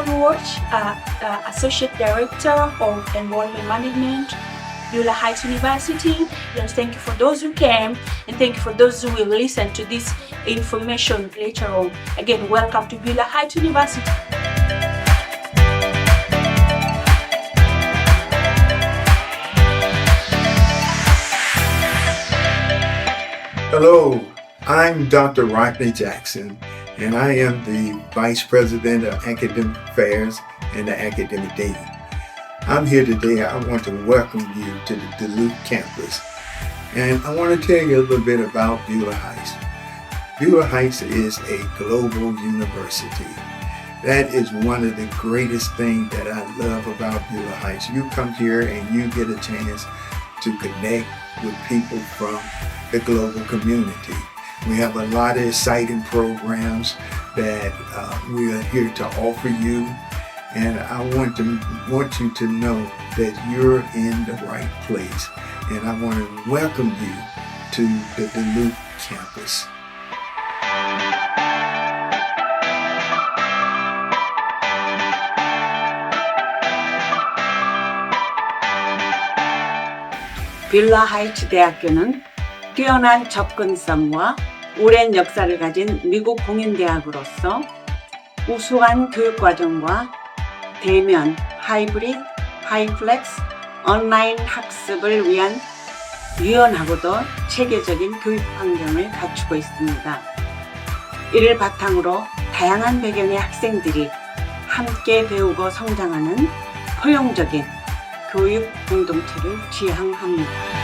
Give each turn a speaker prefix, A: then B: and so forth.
A: Watch, Associate Director of Enrollment Management, Beulah Heights University. Just thank you for those who came, and thank you for those who will listen to this information later on. Again, welcome to Beulah Heights University.
B: Hello, I'm Dr. Rodney Jackson, and I am the Vice President of Academic Affairs and the Academic Dean. I'm here today. I want to welcome you to the Duluth campus, and I want to tell you a little bit about Beulah Heights. Beulah Heights is a global university. That is one of the greatest things that I love about Beulah Heights. You come here and you get a chance to connect with people from the global community. We have a lot of exciting programs that we are here to offer you, and I want you to know that you're in the right place, and I want to welcome you to the Duluth campus.
C: 뷰라 하이츠 대학교는 뛰어난 접근성과 오랜 역사를 가진 미국 공인대학으로서 우수한 교육과정과 대면, 하이브리드, 하이플렉스, 온라인 학습을 위한 유연하고도 체계적인 교육 환경을 갖추고 있습니다. 이를 바탕으로 다양한 배경의 학생들이 함께 배우고 성장하는 포용적인 교육 공동체를 지향합니다.